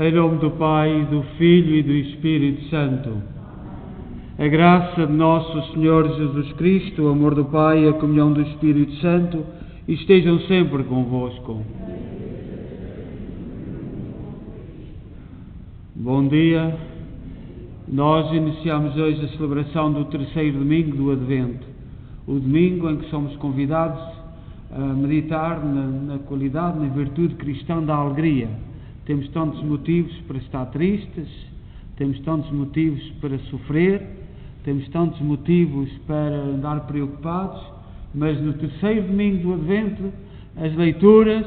Em nome do Pai, do Filho e do Espírito Santo. A graça de nosso Senhor Jesus Cristo, o amor do Pai e a comunhão do Espírito Santo estejam sempre convosco. Bom dia. Nós iniciamos hoje a celebração do terceiro domingo do Advento, o domingo em que somos convidados a meditar na qualidade, na virtude cristã da alegria. Temos tantos motivos para estar tristes, temos tantos motivos para sofrer, temos tantos motivos para andar preocupados, mas no terceiro domingo do Advento, as leituras,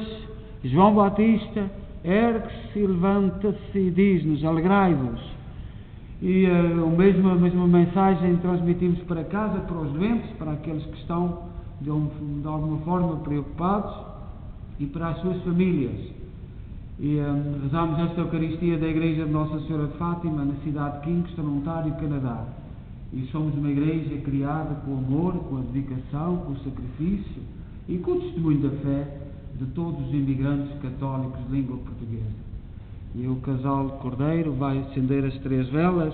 João Batista ergue-se e levanta-se e diz-nos: alegrai-vos. E a mesma mensagem transmitimos para casa, para os doentes, para aqueles que estão de alguma forma preocupados e para as suas famílias. E rezamos esta Eucaristia da Igreja de Nossa Senhora de Fátima, na cidade de Kingston, Ontário, Canadá. E somos uma igreja criada com amor, com a dedicação, com o sacrifício e com o testemunho da fé de todos os imigrantes católicos de língua portuguesa. E o casal Cordeiro vai acender as 3 velas,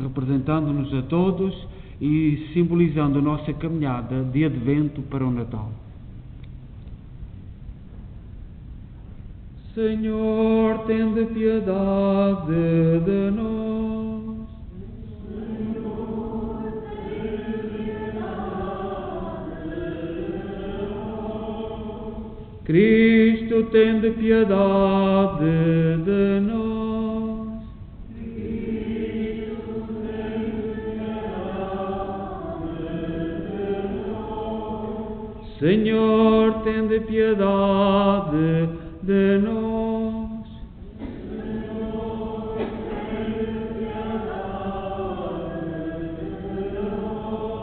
representando-nos a todos e simbolizando a nossa caminhada de Advento para o Natal. Senhor, tende piedade de nós. Senhor, tende piedade de nós. Cristo, tende piedade de nós. Cristo, tende piedade de nós. Senhor, tende piedade de nós. Senhor, tende piedade de nós.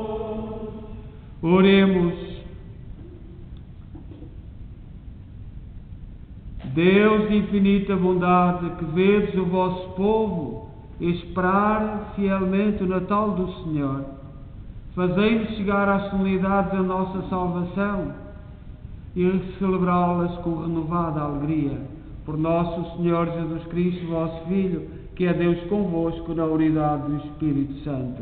Oremos. Deus de infinita bondade, que vedes o vosso povo esperar fielmente o Natal do Senhor, fazei-nos chegar às solenidades da nossa salvação e celebrá-las com renovada alegria. Por nosso Senhor Jesus Cristo, vosso Filho, que é Deus convosco na unidade do Espírito Santo.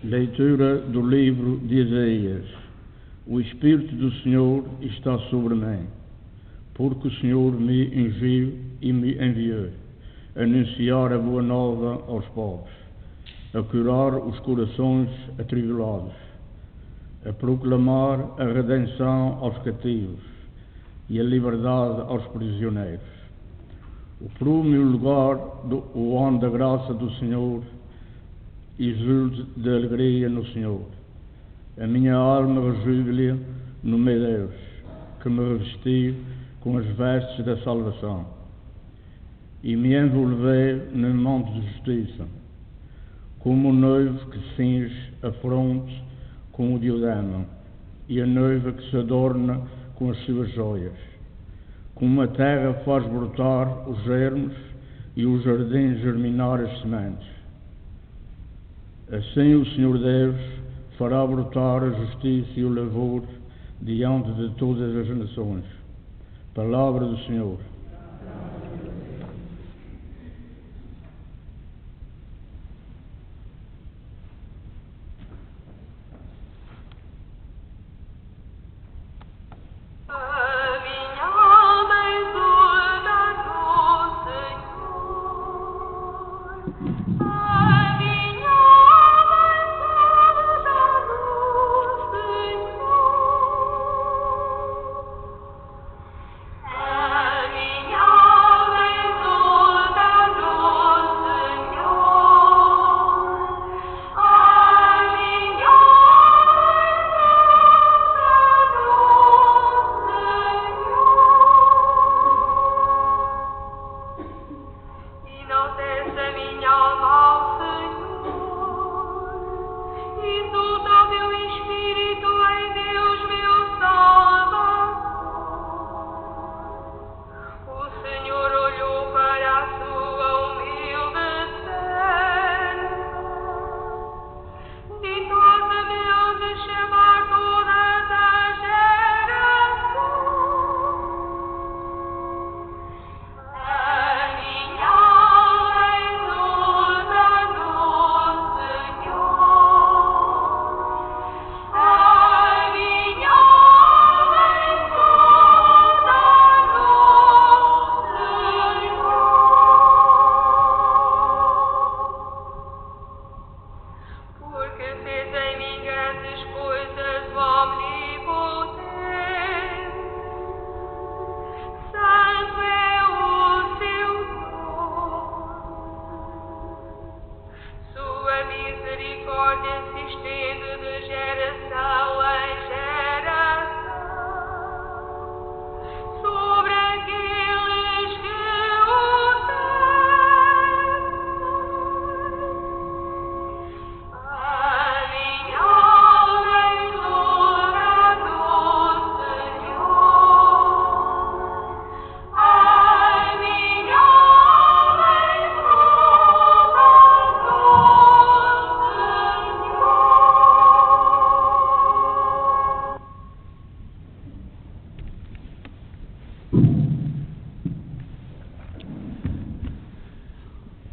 Leitura do livro de Isaías. O Espírito do Senhor está sobre mim, porque o Senhor me enviou e me enviou a anunciar a boa nova aos pobres, a curar os corações atribulados, a proclamar a redenção aos cativos e a liberdade aos prisioneiros, o prumo lugar o ano da graça do Senhor, e juro de alegria no Senhor. A minha alma rejubila no meu Deus, que me revestiu com as vestes da salvação e me envolveu no manto de justiça, como o noivo que cinge a fronte com o diadema e a noiva que se adorna com as suas joias, como a terra faz brotar os germes e o jardim germinar as sementes. Assim o Senhor Deus fará brotar a justiça e o louvor diante de todas as nações. Palavra do Senhor. Amen.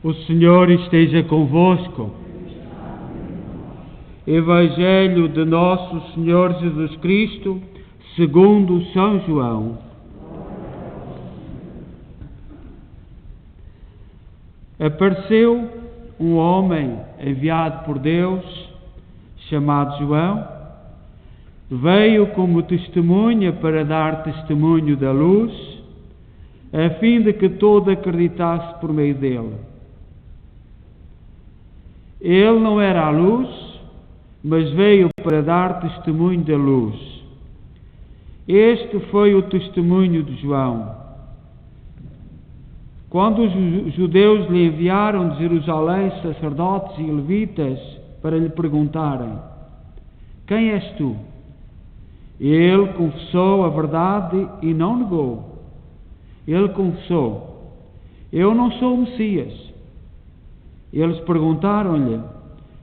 O Senhor esteja convosco. Evangelho de Nosso Senhor Jesus Cristo, segundo São João. Apareceu um homem enviado por Deus, chamado João. Veio como testemunha para dar testemunho da luz, a fim de que todo acreditasse por meio dele. Ele não era a luz, mas veio para dar testemunho da luz. Este foi o testemunho de João. Quando os judeus lhe enviaram de Jerusalém sacerdotes e levitas para lhe perguntarem: quem és tu? Ele confessou a verdade e não negou. Ele confessou: eu não sou o Messias. Eles perguntaram-lhe: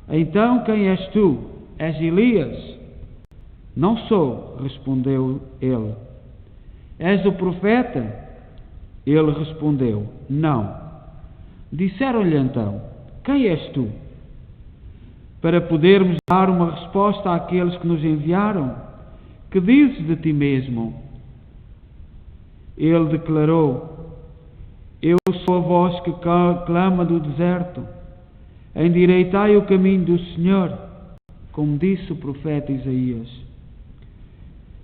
então quem és tu? És Elias? Não sou, respondeu ele. És o profeta? Ele respondeu: não. Disseram-lhe então: quem és tu? Para podermos dar uma resposta àqueles que nos enviaram, que dizes de ti mesmo? Ele declarou: eu sou a voz que clama do deserto, endireitai o caminho do Senhor, como disse o profeta Isaías.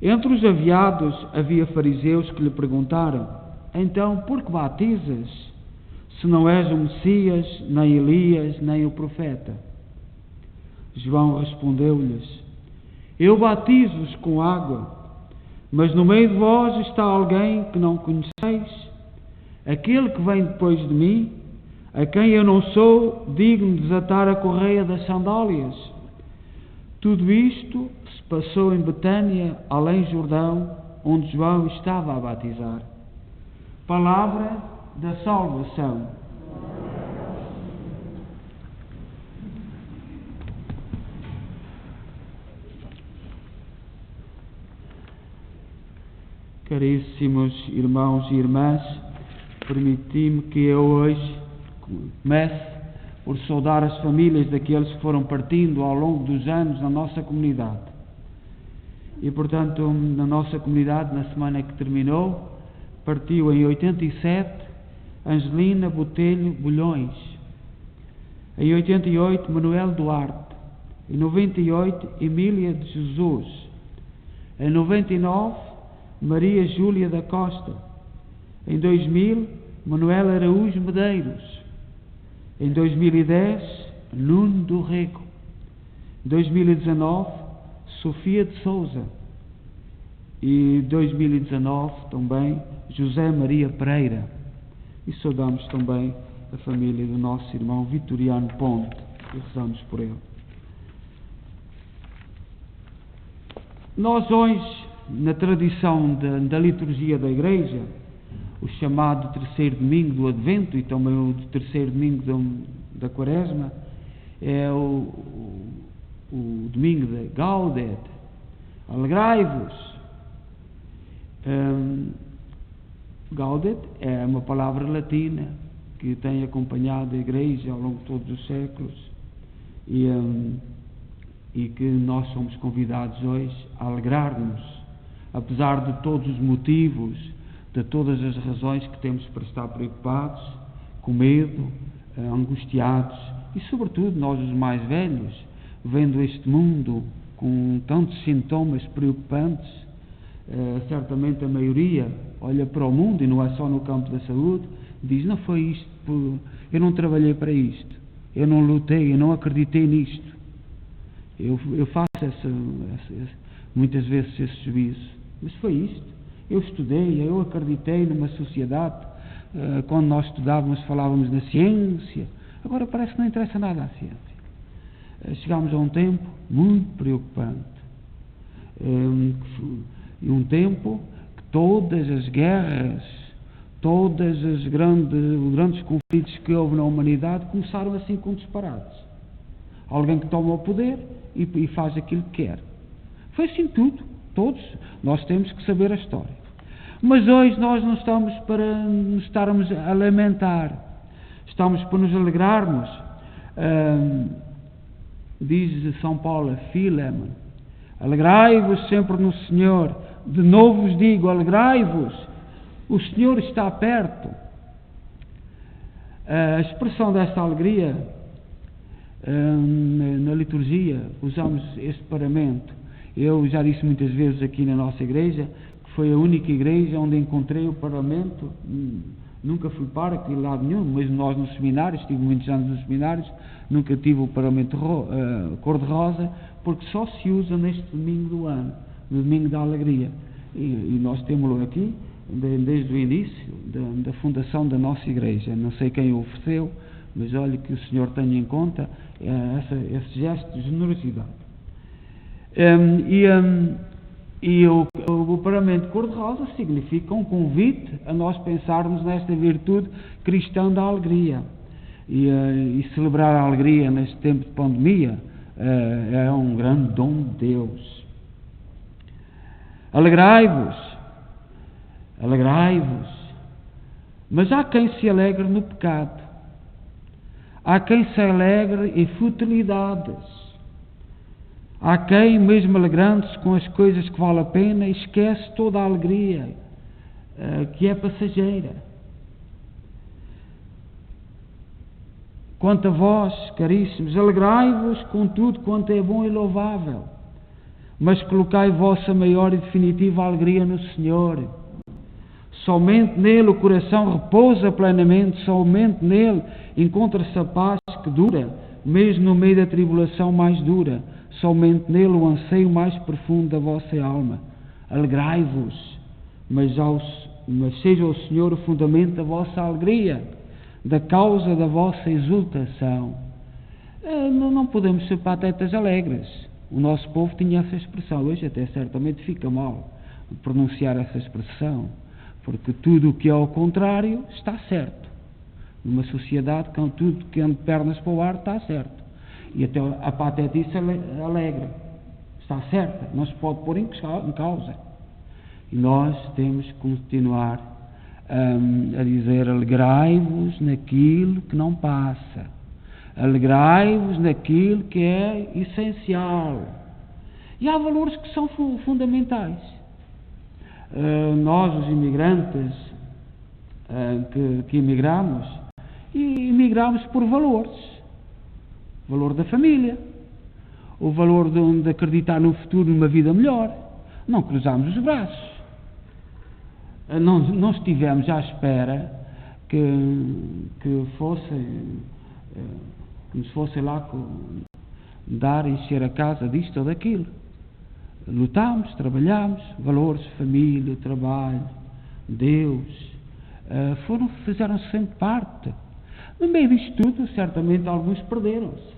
Entre os enviados havia fariseus que lhe perguntaram: então, por que batizas, se não és o Messias, nem Elias, nem o profeta? João respondeu-lhes: eu batizo-vos com água, mas no meio de vós está alguém que não conheceis, aquele que vem depois de mim, a quem eu não sou digno de desatar a correia das sandálias. Tudo isto se passou em Betânia, além Jordão, onde João estava a batizar. Palavra da salvação. Caríssimos irmãos e irmãs, permiti-me que eu hoje comece por saudar as famílias daqueles que foram partindo ao longo dos anos na nossa comunidade. E, portanto, na nossa comunidade, na semana que terminou, partiu em 87 Angelina Botelho Bulhões, em 88 Manuel Duarte, em 98 Emília de Jesus, em 99 Maria Júlia da Costa, em 2000 Manuel Araújo Medeiros, em 2010 Nuno do Rego, em 2019 Sofia de Souza e 2019 também José Maria Pereira. E saudamos também a família do nosso irmão Vitoriano Ponte e rezamos por ele. Nós hoje, na tradição da liturgia da Igreja, o chamado terceiro domingo do Advento e também o terceiro domingo da Quaresma, é o domingo de Gaudet, alegrai-vos. Gaudet é uma palavra latina que tem acompanhado a Igreja ao longo de todos os séculos e que nós somos convidados hoje a alegrar-nos, apesar de todos os motivos, de todas as razões que temos para estar preocupados, com medo, angustiados e, sobretudo, nós os mais velhos, vendo este mundo com tantos sintomas preocupantes. Certamente a maioria olha para o mundo, e não é só no campo da saúde, diz: não foi isto, eu não trabalhei para isto, eu não lutei, eu não acreditei nisto. Eu faço muitas vezes esse juízo, mas foi isto. Eu estudei, eu acreditei numa sociedade, quando nós estudávamos falávamos na ciência, agora parece que não interessa nada à ciência. Chegámos a um tempo muito preocupante, e um tempo que todas as guerras, todos os grandes conflitos que houve na humanidade começaram assim com disparados. Alguém que toma o poder e faz aquilo que quer. Foi assim tudo. Todos nós temos que saber a história. Mas hoje nós não estamos para nos estarmos a lamentar. estamos por nos alegrarmos. Diz São Paulo a Filemon: alegrai-vos sempre no Senhor. De novo vos digo, alegrai-vos, o Senhor está perto. A expressão desta alegria, na liturgia, usamos este paramento. Eu já disse muitas vezes aqui na nossa igreja, que foi a única igreja onde encontrei o paramento. Nunca fui pároco de lado nenhum, mesmo nós nos seminários, estive muitos anos nos seminários, nunca tive o paramento cor-de-rosa, porque só se usa neste domingo do ano, no domingo da alegria. E nós temos-lo aqui desde o início da fundação da nossa igreja. Não sei quem o ofereceu, mas olhe que o Senhor tenha em conta esse gesto de generosidade. E o paramento cor-de-rosa significa um convite a nós pensarmos nesta virtude cristã da alegria. E celebrar a alegria neste tempo de pandemia é um grande dom de Deus. Alegrai-vos, alegrai-vos. Mas há quem se alegre no pecado. Há quem se alegre em futilidades. Há quem, mesmo alegrando-se com as coisas que vale a pena, esquece toda a alegria que é passageira. Quanto a vós, caríssimos, alegrai-vos com tudo quanto é bom e louvável, mas colocai vossa maior e definitiva alegria no Senhor. Somente nele o coração repousa plenamente, somente nele encontra-se a paz que dura, mesmo no meio da tribulação mais dura. Somente nele o anseio mais profundo da vossa alma. Alegrai-vos, mas seja o Senhor o fundamento da vossa alegria, da causa da vossa exultação. Não podemos ser patetas alegres. O nosso povo tinha essa expressão. Hoje até certamente fica mal pronunciar essa expressão, porque tudo o que é ao contrário está certo. Numa sociedade, com tudo que anda de pernas para o ar está certo. E até a patetice alegre está certa, não se pode pôr em causa. E nós temos que continuar a dizer: alegrai-vos naquilo que não passa, alegrai-vos naquilo que é essencial. E há valores que são fundamentais. Nós, os imigrantes que imigramos, e imigramos por valores. O valor da família, o valor de acreditar no futuro, numa vida melhor. Não cruzamos os braços. Não estivemos à espera que nos fossem lá dar e encher a casa disto ou daquilo. Lutámos, trabalhámos, valores, família, trabalho, Deus, fizeram sempre parte. No meio disto tudo, certamente alguns perderam-se.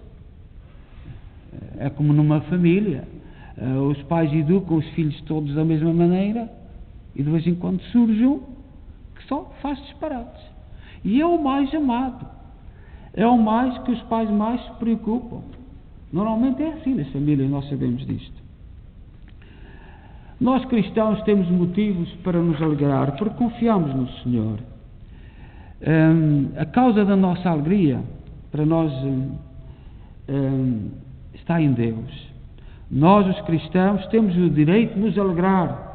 É como numa família. Os pais educam os filhos todos da mesma maneira e de vez em quando surge um que só faz disparates. E é o mais amado. É o mais que os pais mais se preocupam. Normalmente é assim nas famílias, nós sabemos disto. Nós cristãos temos motivos para nos alegrar, porque confiamos no Senhor. A causa da nossa alegria, para nós, está em Deus. Nós, os cristãos, temos o direito de nos alegrar,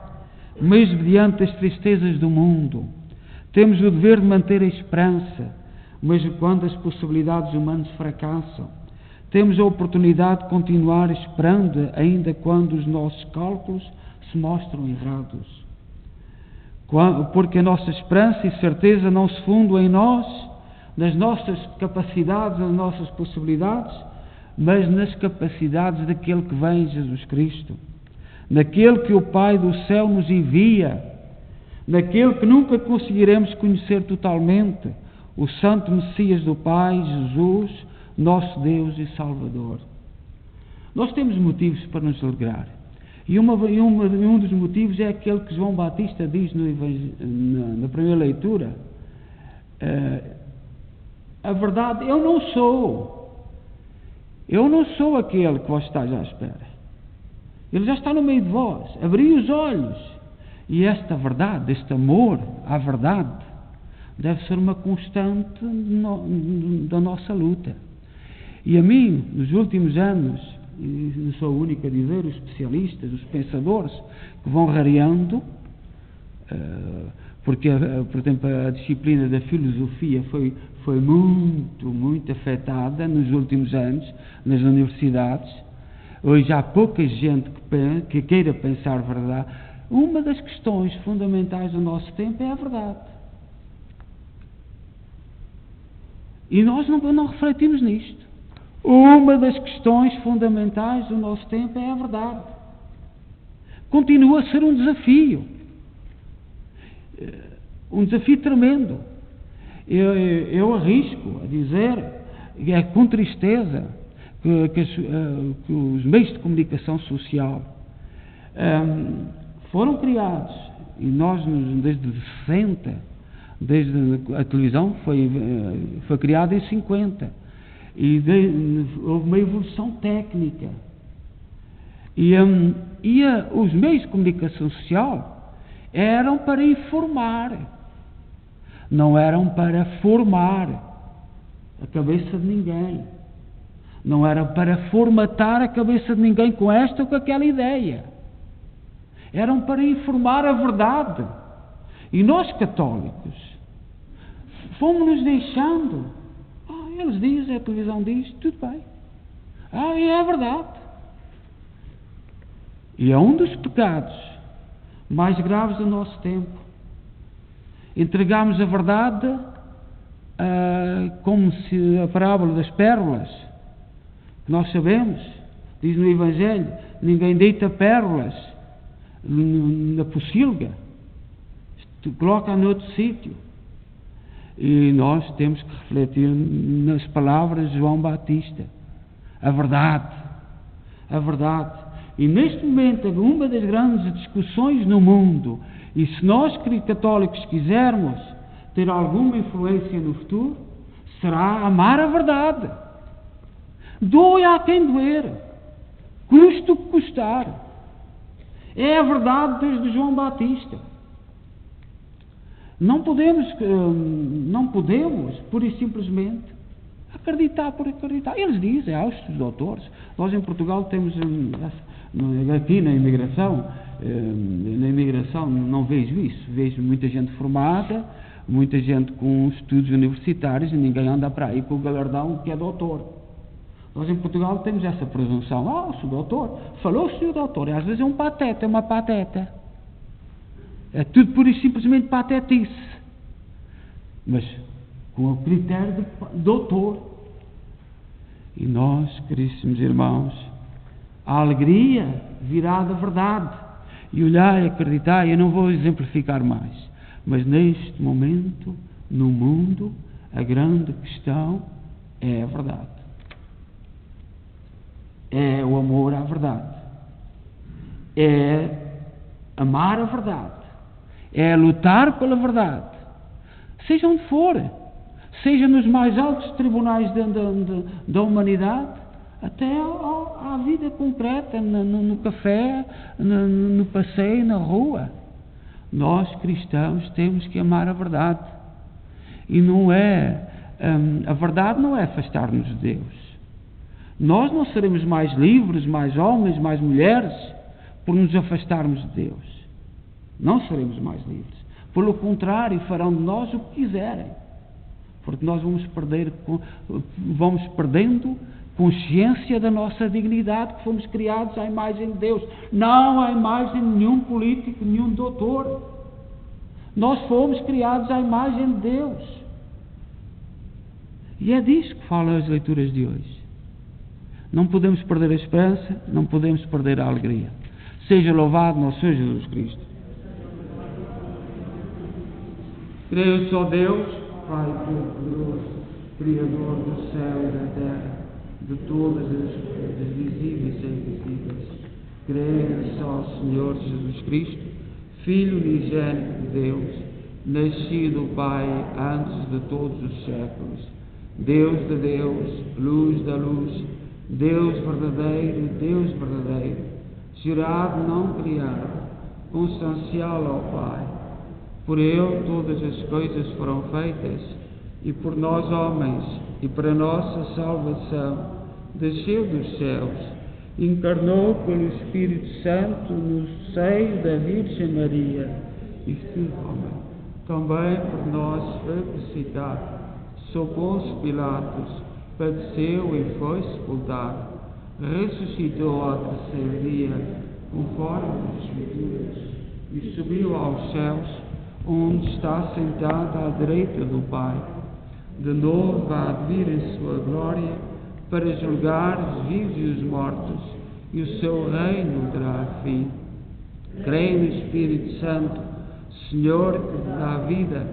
mesmo diante das tristezas do mundo. Temos o dever de manter a esperança, mesmo quando as possibilidades humanas fracassam. Temos a oportunidade de continuar esperando, ainda quando os nossos cálculos se mostram errados. Porque a nossa esperança e certeza não se fundam em nós, nas nossas capacidades, nas nossas possibilidades, mas nas capacidades daquele que vem, Jesus Cristo, naquele que o Pai do céu nos envia, naquele que nunca conseguiremos conhecer totalmente, o Santo Messias do Pai, Jesus, nosso Deus e Salvador. Nós temos motivos para nos alegrar. E um dos motivos é aquele que João Batista diz na primeira leitura. A verdade, eu não sou aquele que vós estáis à espera. Ele já está no meio de vós. Abri os olhos. E esta verdade, este amor à verdade, deve ser uma constante da nossa luta. E a mim, nos últimos anos, e não sou o único a dizer, os especialistas, os pensadores, que vão rareando, porque, por exemplo, a disciplina da filosofia foi muito afetada nos últimos anos nas universidades. Hoje há pouca gente que queira pensar verdade. Uma das questões fundamentais do nosso tempo é a verdade. E nós não refletimos nisto. Uma das questões fundamentais do nosso tempo é a verdade. Continua a ser um desafio tremendo. Eu arrisco a dizer, e é com tristeza, que os meios de comunicação social foram criados, e nós desde 60, desde a televisão foi criada em 50, e houve uma evolução técnica, e os meios de comunicação social eram para informar, não eram para formar a cabeça de ninguém, não eram para formatar a cabeça de ninguém com esta ou com aquela ideia, eram para informar a verdade. E nós católicos fomos-nos deixando. Eles dizem, a televisão diz, tudo bem. E é verdade. E é um dos pecados mais graves do nosso tempo. Entregamos a verdade como se a parábola das pérolas, que nós sabemos, diz no Evangelho, ninguém deita pérolas na pocilga, coloca noutro sítio. E nós temos que refletir nas palavras de João Batista. A verdade. E neste momento, uma das grandes discussões no mundo, e se nós católicos quisermos ter alguma influência no futuro, será amar a verdade. Doe a quem doer, custe o que custar. É a verdade desde João Batista. Não podemos, pura e simplesmente, acreditar por acreditar. Eles dizem, aos doutores, nós em Portugal temos, aqui na imigração não vejo isso, vejo muita gente formada, muita gente com estudos universitários, e ninguém anda para aí com o galardão que é doutor. Nós em Portugal temos essa presunção, sou doutor, falou o senhor doutor, e às vezes é um pateta, é uma pateta. É tudo pura e simplesmente patetice, mas com o critério de doutor. E nós, caríssimos irmãos, a alegria virá da verdade. E olhar e acreditar, eu não vou exemplificar mais, mas neste momento, no mundo, a grande questão é a verdade. É o amor à verdade. É amar a verdade. É lutar pela verdade, seja onde for, seja nos mais altos tribunais da humanidade, até à vida concreta, no café, no passeio, na rua. Nós cristãos temos que amar a verdade, e a verdade não é afastar-nos de Deus. Nós não seremos mais livres, mais homens, mais mulheres, por nos afastarmos de Deus. Não seremos mais livres. Pelo contrário, farão de nós o que quiserem. Porque nós vamos perdendo consciência da nossa dignidade, que fomos criados à imagem de Deus. Não à imagem de nenhum político, nenhum doutor. Nós fomos criados à imagem de Deus. E é disso que falam as leituras de hoje. Não podemos perder a esperança, não podemos perder a alegria. Seja louvado nosso Senhor Jesus Cristo. Creio só Deus, Pai Todo-Poderoso, Criador do céu e da terra, de todas as visíveis e invisíveis. Creio só Senhor Jesus Cristo, Filho unigênito de Deus, nascido do Pai antes de todos os séculos, Deus de Deus, luz da luz, Deus verdadeiro, gerado não criado, consubstancial ao Pai, Por ele todas as coisas foram feitas, e por nós homens, e para nossa salvação, desceu dos céus, encarnou pelo Espírito Santo no seio da Virgem Maria, e se homem. Também por nós foi crucificado, sob Pôncio Pilatos, padeceu e foi sepultado, ressuscitou ao terceiro dia, conforme as Escrituras, e subiu aos céus, onde está sentado à direita do Pai. De novo há de vir em sua glória, para julgar os vivos e os mortos, e o seu reino terá fim. Creio no Espírito Santo, Senhor que dá vida,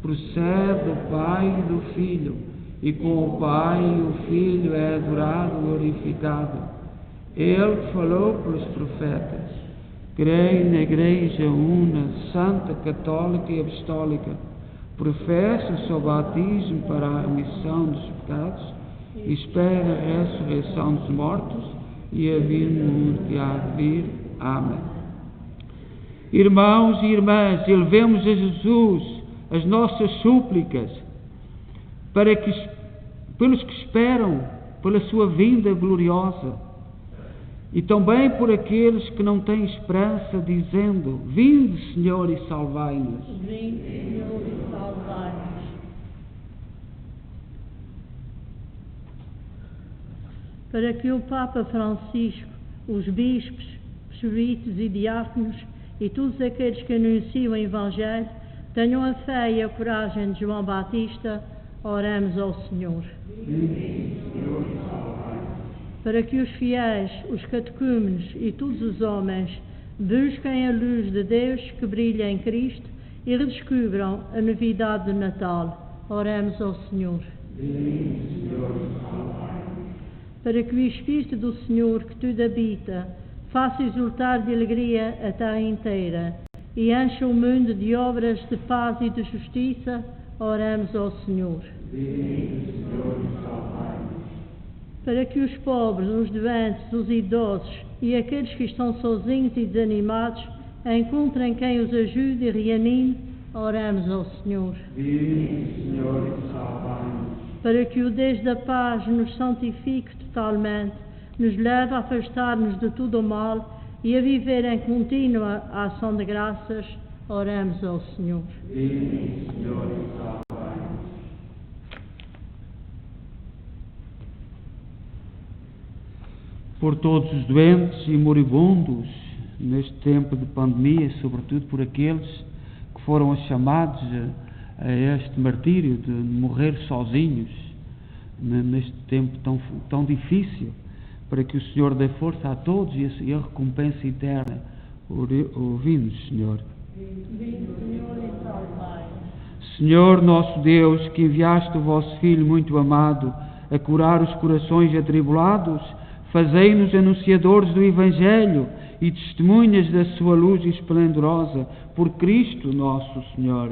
procede do Pai e do Filho, e com o Pai e o Filho é adorado e glorificado. Ele que falou pelos profetas. Creio na Igreja Una, Santa, Católica e Apostólica. Professo o seu batismo para a remissão dos pecados e espero a ressurreição dos mortos e a vida no mundo que há de vir. Amém. Irmãos e irmãs, elevemos a Jesus as nossas súplicas para que, pelos que esperam pela sua vinda gloriosa, e também por aqueles que não têm esperança, dizendo: vinde, Senhor, e salvai-nos. Vinde, Senhor, e salvai-nos. Para que o Papa Francisco, os bispos, presbíteros e diáconos e todos aqueles que anunciam o Evangelho tenham a fé e a coragem de João Batista, oramos ao Senhor. Vinde, Senhor, e salvai-nos. Para que os fiéis, os catecúmenos e todos os homens busquem a luz de Deus que brilha em Cristo e redescubram a novidade do Natal. Oremos ao Senhor. Para que o Espírito do Senhor, que tudo habita, faça exultar de alegria a terra inteira e encha o mundo de obras de paz e de justiça, oremos ao Senhor. Para que os pobres, os doentes, os idosos e aqueles que estão sozinhos e desanimados encontrem quem os ajude e reanime, oremos ao Senhor. Para que o Deus da paz nos santifique totalmente, nos leve a afastar-nos de todo o mal e a viver em contínua ação de graças, oremos ao Senhor. Por todos os doentes e moribundos neste tempo de pandemia, sobretudo por aqueles que foram chamados a este martírio de morrer sozinhos neste tempo tão difícil, para que o Senhor dê força a todos e a recompensa eterna. Ouvi-nos, Senhor. Senhor nosso Deus, que enviaste o vosso Filho muito amado a curar os corações atribulados, fazei-nos anunciadores do Evangelho e testemunhas da sua luz esplendorosa, por Cristo nosso Senhor.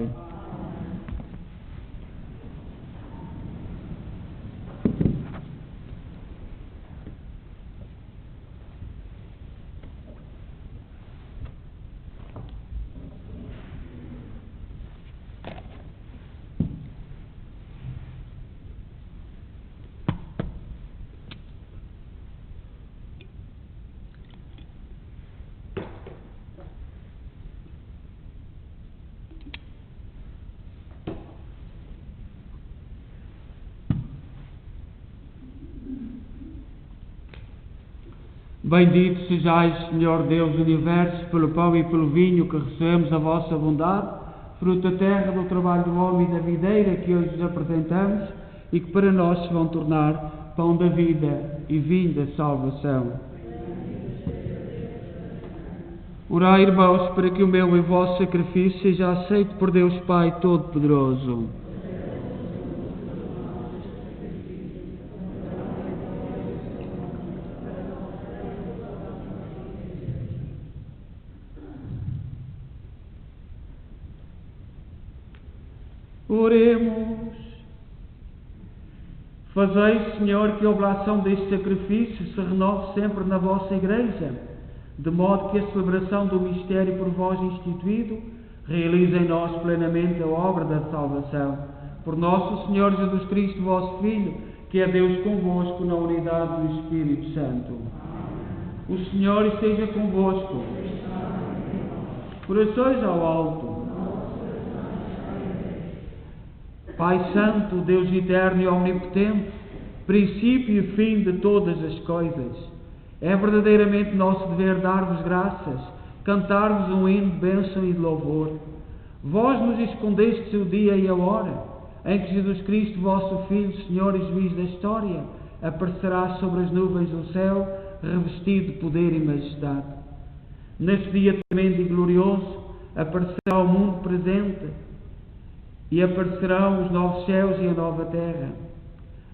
Bendito sejais, Senhor Deus do Universo, pelo pão e pelo vinho que recebemos a vossa bondade, fruto da terra, do trabalho do homem e da videira que hoje vos apresentamos e que para nós se vão tornar pão da vida e vinho da salvação. Orai, irmãos, para que o meu e o vosso sacrifício seja aceito por Deus Pai Todo-Poderoso. Oremos. Fazei, Senhor, que a oblação deste sacrifício se renove sempre na vossa Igreja, de modo que a celebração do mistério por vós instituído realiza em nós plenamente a obra da salvação. Por nosso Senhor Jesus Cristo, vosso Filho, que é Deus convosco na unidade do Espírito Santo. O Senhor esteja convosco. Corações ao alto. Pai Santo, Deus eterno e omnipotente, princípio e fim de todas as coisas, é verdadeiramente nosso dever dar-vos graças, cantar-vos um hino de bênção e de louvor. Vós nos escondestes o dia e a hora em que Jesus Cristo, vosso Filho, Senhor e Juiz da história, aparecerá sobre as nuvens do céu, revestido de poder e majestade. Neste dia tremendo e glorioso, aparecerá o mundo presente e aparecerão os novos céus e a nova terra.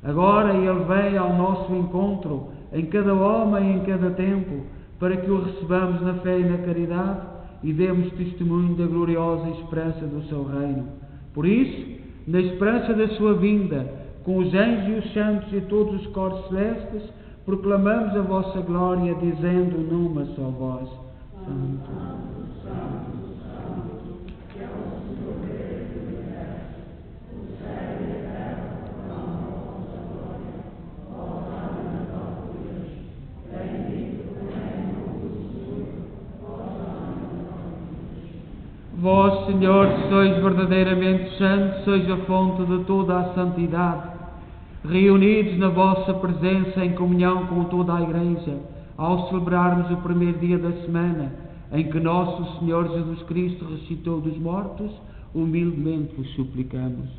Agora Ele vem ao nosso encontro, em cada homem e em cada tempo, para que o recebamos na fé e na caridade e demos testemunho da gloriosa esperança do seu reino. Por isso, na esperança da sua vinda, com os anjos e os santos e todos os coros celestes, proclamamos a vossa glória, dizendo numa só voz: Santo, Santo, Santo, que é o Senhor Deus do universo, o céu e a terra proclamam a vossa glória. Hosana nas alturas, bendito o reino do Senhor, hosana nas alturas. Vós, Senhor, sois verdadeiramente santo, sois a fonte de toda a santidade. Reunidos na vossa presença em comunhão com toda a Igreja, ao celebrarmos o primeiro dia da semana, em que nosso Senhor Jesus Cristo ressuscitou dos mortos, humildemente vos suplicamos.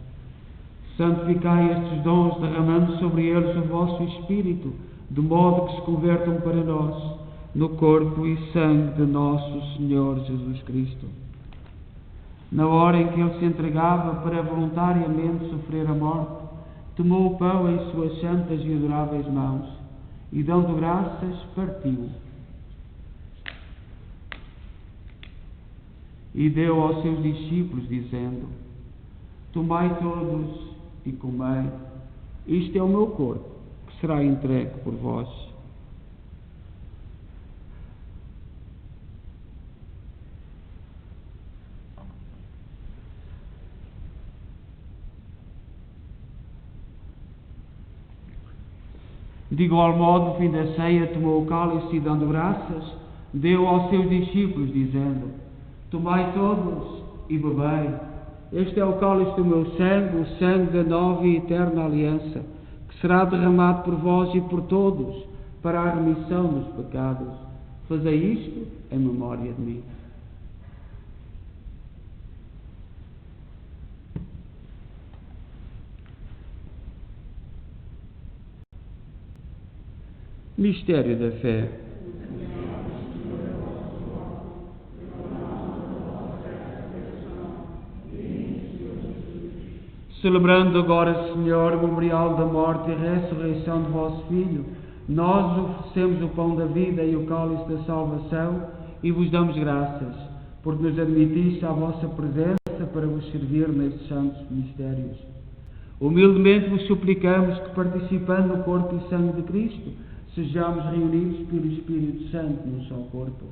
Santificai estes dons, derramando sobre eles o vosso Espírito, de modo que se convertam para nós, no corpo e sangue de nosso Senhor Jesus Cristo. Na hora em que Ele se entregava para voluntariamente sofrer a morte, tomou o pão em suas santas e adoráveis mãos e, dando graças, partiu. E deu aos seus discípulos, dizendo: Tomai todos e comei, isto é o meu corpo, que será entregue por vós. De igual modo, no fim da ceia, tomou o cálice e, dando graças, deu aos seus discípulos, dizendo: Tomai todos e bebei. Este é o cálice do meu sangue, o sangue da nova e eterna aliança, que será derramado por vós e por todos, para a remissão dos pecados. Fazei isto em memória de mim. Mistério da fé. Celebrando agora, Senhor, o memorial da morte e ressurreição de vosso Filho, nós oferecemos o pão da vida e o cálice da salvação e vos damos graças, porque nos admitiste à vossa presença para vos servir nestes santos mistérios. Humildemente vos suplicamos que, participando do corpo e sangue de Cristo, sejamos reunidos pelo Espírito Santo num só corpo.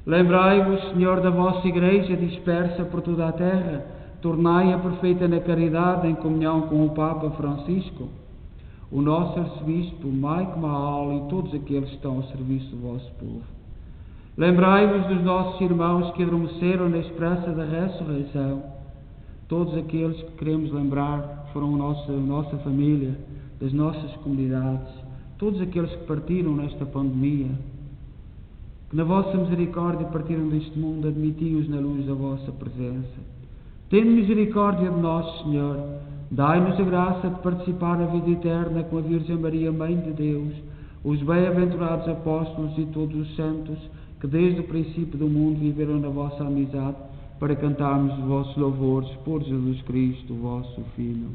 Lembrai-vos, Senhor, da vossa Igreja dispersa por toda a terra, tornai-a perfeita na caridade, em comunhão com o Papa Francisco, o nosso arcebispo, Mike Mahal e todos aqueles que estão ao serviço do vosso povo. Lembrai-vos dos nossos irmãos que adormeceram na esperança da ressurreição, todos aqueles que queremos lembrar, que foram a nossa família, das nossas comunidades, todos aqueles que partiram nesta pandemia, que na vossa misericórdia partiram deste mundo, admiti-os na luz da vossa presença. Tende misericórdia de nós, Senhor. Dai-nos a graça de participar na vida eterna com a Virgem Maria, Mãe de Deus, os bem-aventurados apóstolos e todos os santos que desde o princípio do mundo viveram na vossa amizade, para cantarmos os vossos louvores por Jesus Cristo, vosso Filho.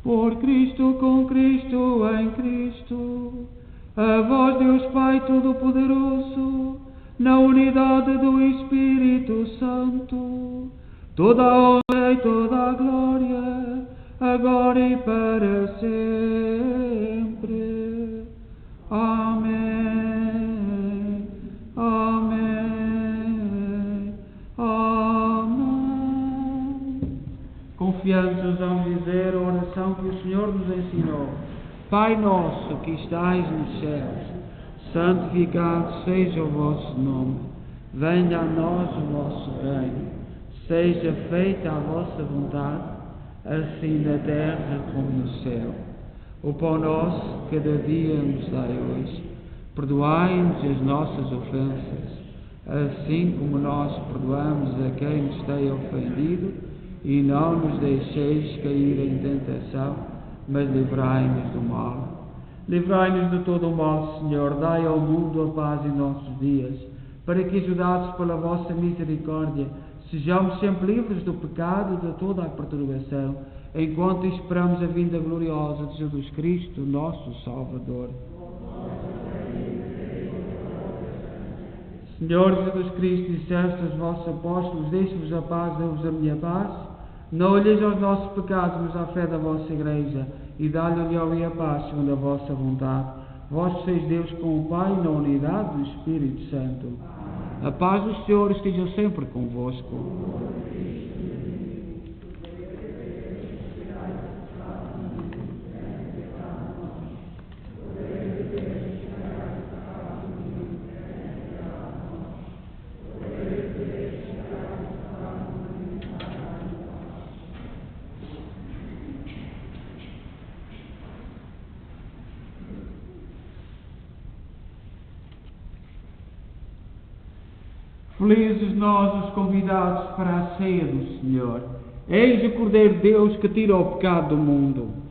Por Cristo, com Cristo, em Cristo, a vós, Deus Pai Todo-Poderoso, na unidade do Espírito Santo, toda a honra e toda a glória, agora e para sempre. Amém. Amém. principiantes vamos dizer a oração que o Senhor nos ensinou. Pai nosso que estais nos céus, santificado seja o vosso nome. Venha a nós o vosso reino. Seja feita a vossa vontade, assim na terra como no céu. O pão nosso cada dia nos dai hoje. Perdoai-nos as nossas ofensas, assim como nós perdoamos a quem nos tem ofendido, e não nos deixeis cair em tentação, mas livrai-nos do mal. Livrai-nos de todo o mal, Senhor, dai ao mundo a paz em nossos dias, para que, ajudados pela vossa misericórdia, sejamos sempre livres do pecado e de toda a perturbação, enquanto esperamos a vinda gloriosa de Jesus Cristo, nosso Salvador. Senhor Jesus Cristo, disseste aos vossos apóstolos: deixe-vos a paz, dou-vos a minha paz. Não olheis aos nossos pecados, mas à fé da vossa Igreja, e dá-lhe união e a paz segundo a vossa vontade. Vós sois Deus com o Pai, na unidade do Espírito Santo. A paz do Senhor esteja sempre convosco. Felizes nós os convidados para a ceia do Senhor. Eis o Cordeiro de Deus que tira o pecado do mundo.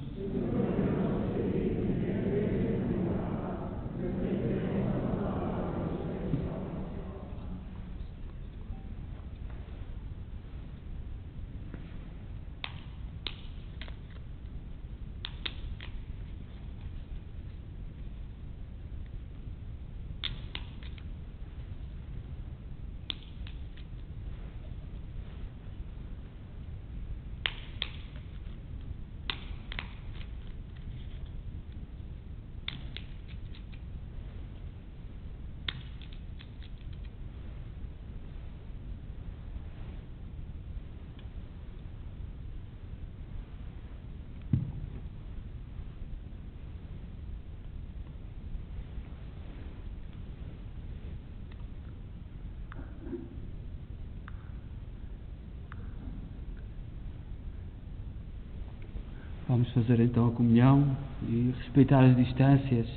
Vamos fazer então a comunhão e respeitar as distâncias.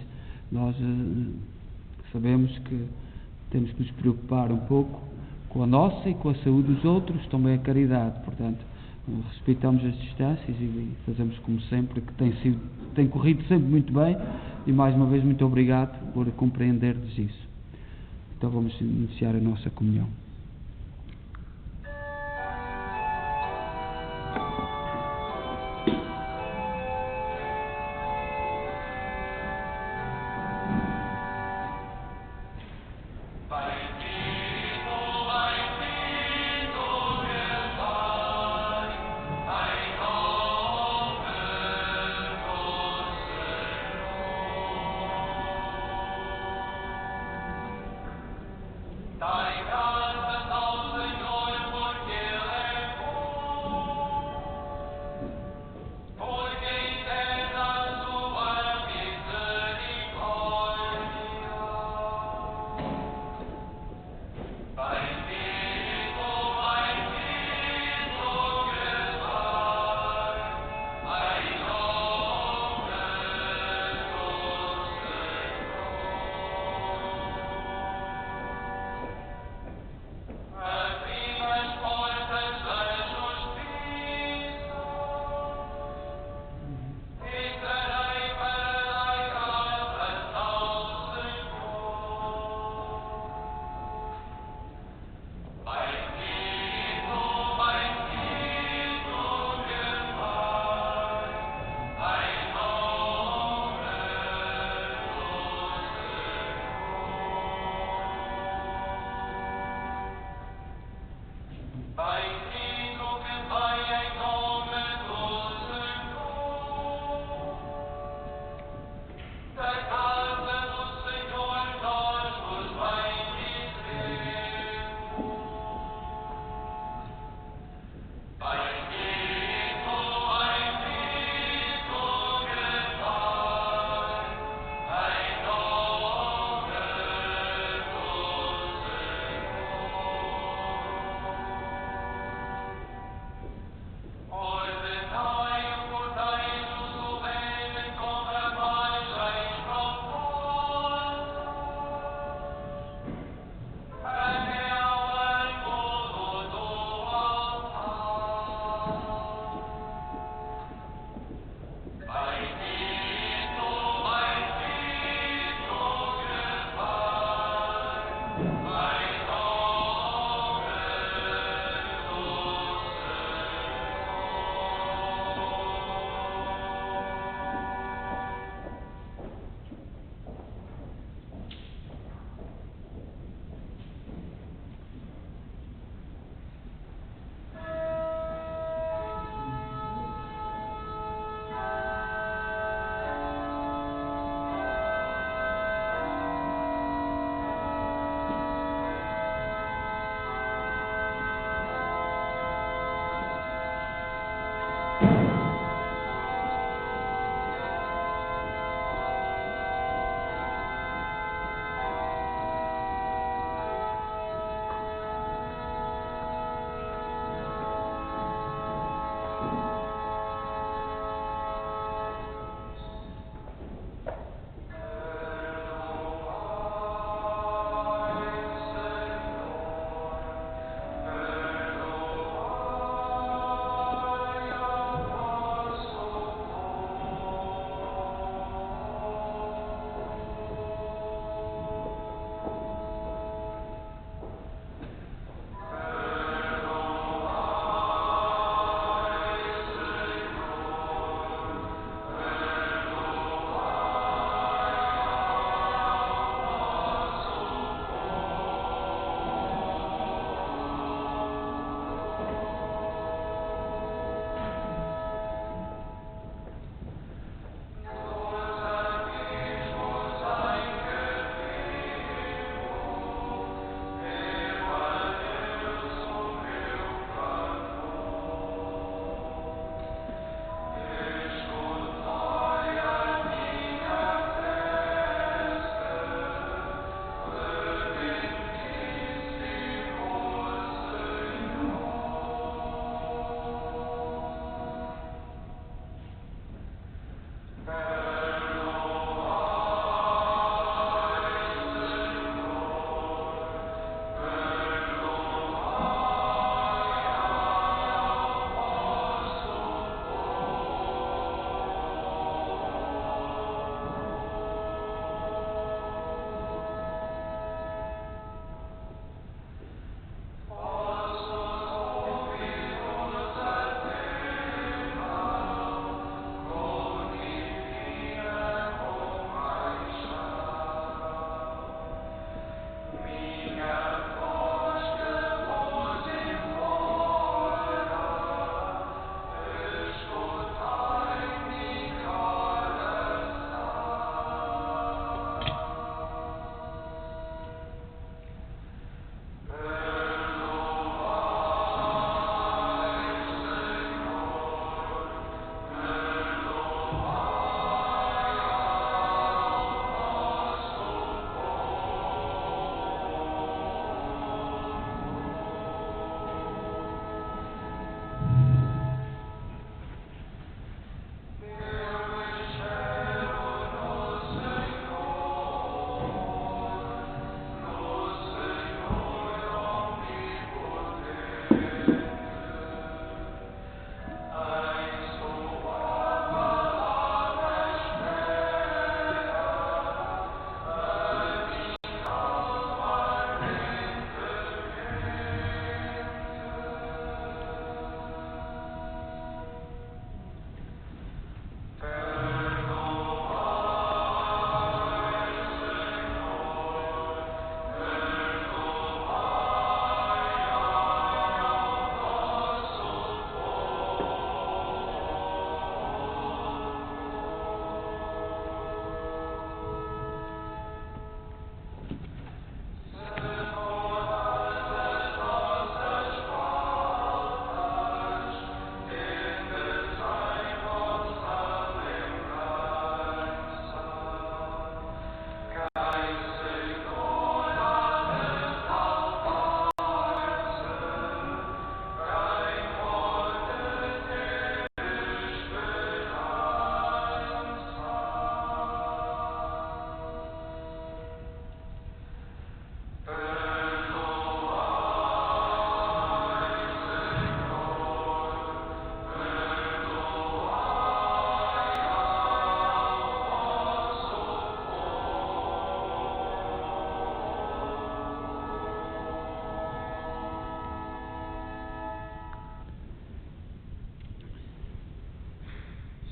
Nós sabemos que temos que nos preocupar um pouco com a nossa e com a saúde dos outros, também a caridade. Portanto, respeitamos as distâncias e fazemos como sempre, que tem corrido sempre muito bem, e mais uma vez muito obrigado por compreenderdes isso. Então vamos iniciar a nossa comunhão.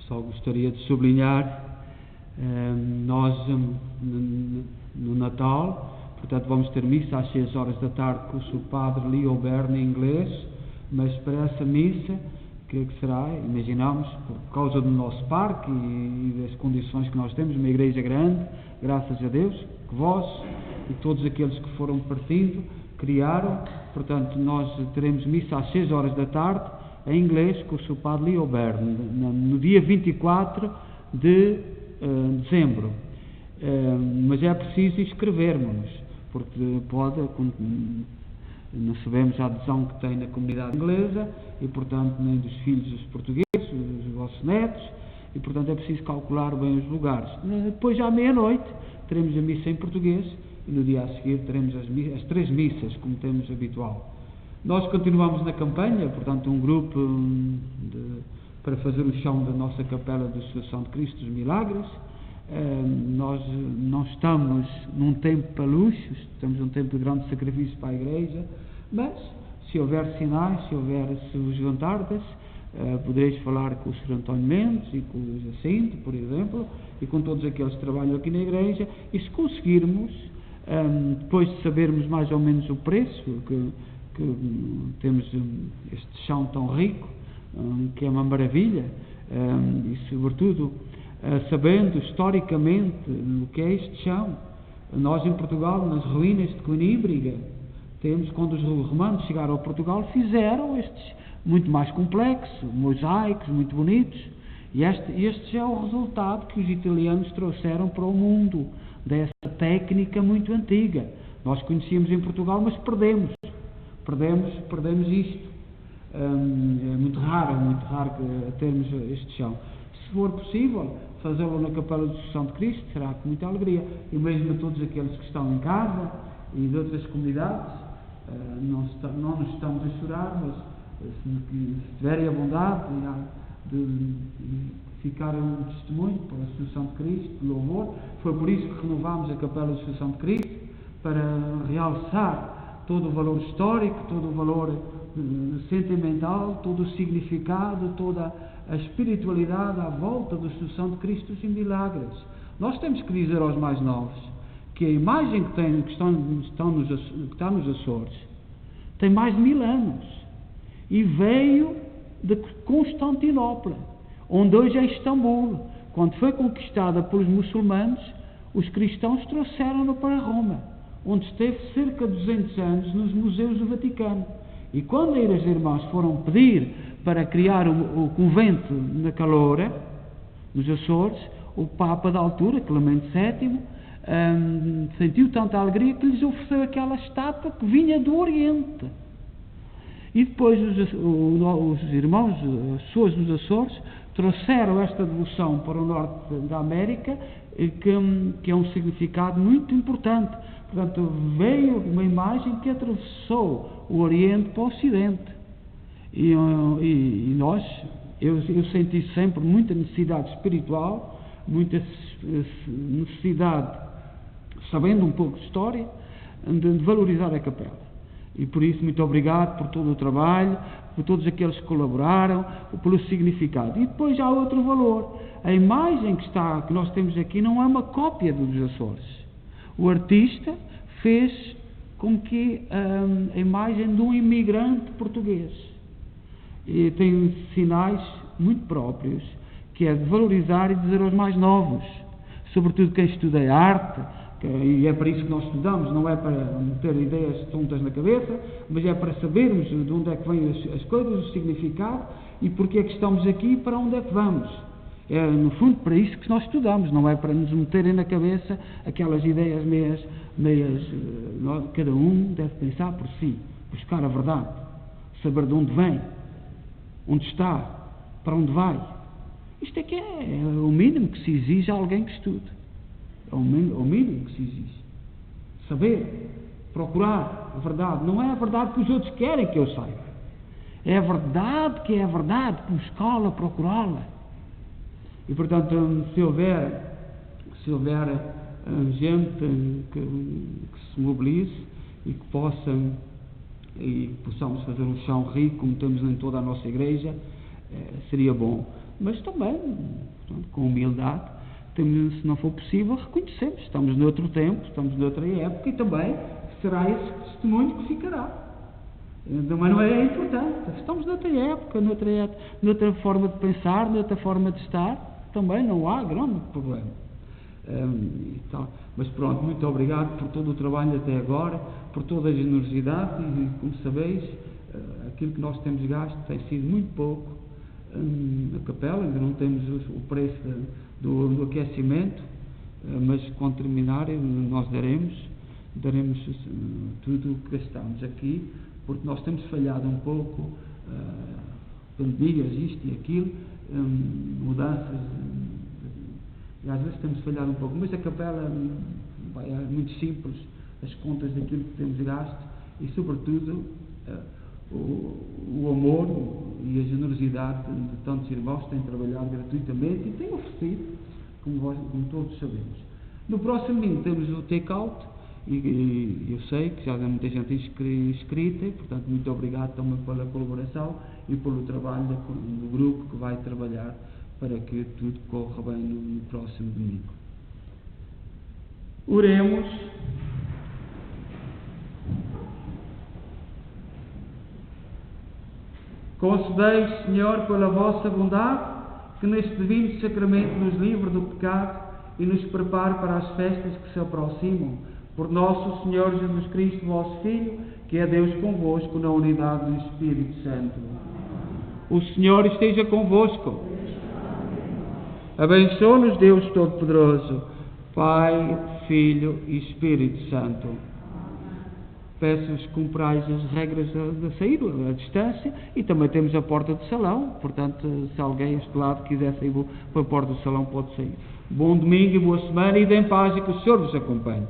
Só gostaria de sublinhar, nós no Natal, portanto vamos ter missa às 6 horas da tarde com o seu padre Leo Berne em inglês, mas para essa missa, que será, imaginamos, por causa do nosso parque e das condições que nós temos, uma igreja grande, graças a Deus, que vós e todos aqueles que foram partindo, criaram, portanto nós teremos missa às 6 horas da tarde, em inglês, com o seu padre Leo Berne, no dia 24 de dezembro. Mas é preciso inscrevermos-nos, porque não sabemos a adesão que tem na comunidade inglesa e, portanto, nem dos filhos dos portugueses, dos vossos netos, e, portanto, é preciso calcular bem os lugares. Depois, à meia-noite, teremos a missa em português e no dia a seguir teremos as 3 missas, como temos habitual. Nós continuamos na campanha, portanto, um grupo para fazer o chão da nossa capela de Associação de Cristo dos Milagres. Nós não estamos num tempo para luxos, estamos num tempo de grande sacrifício para a igreja, mas se houver sinais, se vos juntardes, podereis falar com o Sr. António Mendes e com o Jacinto, por exemplo, e com todos aqueles que trabalham aqui na igreja, e se conseguirmos, depois de sabermos mais ou menos o preço, que temos este chão tão rico, que é uma maravilha, e sobretudo sabendo historicamente o que é este chão. Nós em Portugal, nas ruínas de Coimbra, temos, quando os romanos chegaram a Portugal, fizeram estes muito mais complexos, mosaicos muito bonitos, e este é o resultado que os italianos trouxeram para o mundo, dessa técnica muito antiga. Nós conhecíamos em Portugal, mas perdemos isto. É muito raro termos este chão. Se for possível fazê-lo na Capela de Associação de Cristo, será com muita alegria. E mesmo a todos aqueles que estão em casa e de outras comunidades, não nos estamos a chorar, mas se tiverem a bondade de ficar um testemunho para a Associação de Cristo, de louvor. Foi por isso que renovámos a Capela de Associação de Cristo, para realçar todo o valor histórico, todo o valor sentimental, todo o significado, toda a espiritualidade à volta da Associação de Cristo dos Milagres. Nós temos que dizer aos mais novos que a imagem que está nos Açores tem mais de 1000 anos e veio de Constantinopla, onde hoje é Istambul. Quando foi conquistada pelos muçulmanos, os cristãos trouxeram-na para Roma, onde esteve cerca de 200 anos nos museus do Vaticano. E quando as irmãs foram pedir para criar o convento na Caloura, nos Açores, o Papa da altura, Clemente VII, sentiu tanta alegria que lhes ofereceu aquela estátua que vinha do Oriente. E depois os irmãos, as pessoas dos Açores, trouxeram esta devoção para o norte da América, que é um significado muito importante. Portanto, veio uma imagem que atravessou o Oriente para o Ocidente. E eu senti sempre muita necessidade espiritual, muita necessidade, sabendo um pouco de história, de valorizar a capela. E por isso, muito obrigado por todo o trabalho, por todos aqueles que colaboraram, pelo significado. E depois há outro valor. A imagem que nós temos aqui não é uma cópia dos Açores. O artista fez como que a imagem de um imigrante português. E tem sinais muito próprios, que é de valorizar e dizer aos mais novos, sobretudo quem estuda arte, e é para isso que nós estudamos, não é para meter ideias tontas na cabeça, mas é para sabermos de onde é que vêm as coisas, o significado, e porque é que estamos aqui e para onde é que vamos. É, no fundo, para isso que nós estudamos, não é para nos meterem na cabeça aquelas ideias meias cada um deve pensar por si, buscar a verdade, saber de onde vem, onde está, para onde vai. Isto é que é o mínimo que se exige a alguém que estude. É o mínimo que se exige. Saber, procurar a verdade. Não é a verdade que os outros querem que eu saiba. É a verdade que é a verdade, buscá-la, procurá-la. E, portanto, se houver gente que se mobilize e que possamos fazer um chão rico, como temos em toda a nossa igreja, seria bom. mas também, portanto, com humildade, temos, se não for possível, reconhecemos. Estamos noutro tempo, estamos noutra época e também será esse testemunho que ficará. Também não é importante. Estamos noutra época, noutra forma de pensar, noutra forma de estar, também não há grande problema. Mas pronto, muito obrigado por todo o trabalho até agora, por toda a generosidade e, como sabeis, aquilo que nós temos gasto tem sido muito pouco. Na capela ainda não temos o preço do aquecimento, mas quando terminar nós daremos tudo o que gastamos aqui, porque nós temos falhado um pouco, pandemias, isto e aquilo, mudanças, e às vezes temos falhado um pouco, mas a capela é muito simples, as contas daquilo que temos gasto e sobretudo o amor e a generosidade de tantos irmãos que têm trabalhado gratuitamente e têm oferecido, como todos sabemos. No próximo domingo temos o take-out e eu sei que já há muita gente inscrita e, portanto, muito obrigado também pela colaboração e pelo trabalho do grupo que vai trabalhar para que tudo corra bem no próximo domingo. Oremos. Concedei, Senhor, pela vossa bondade, que neste divino sacramento nos livre do pecado e nos prepare para as festas que se aproximam. Por nosso Senhor Jesus Cristo, vosso Filho, que é Deus convosco na unidade do Espírito Santo. O Senhor esteja convosco. Abençoe-nos Deus Todo-Poderoso, Pai, Filho e Espírito Santo. Peço-vos que cumprais as regras da saída, a distância, e também temos a porta do salão, portanto, se alguém a este lado quiser sair para a porta do salão, pode sair. Bom domingo e boa semana, e em paz, e que o Senhor vos acompanhe.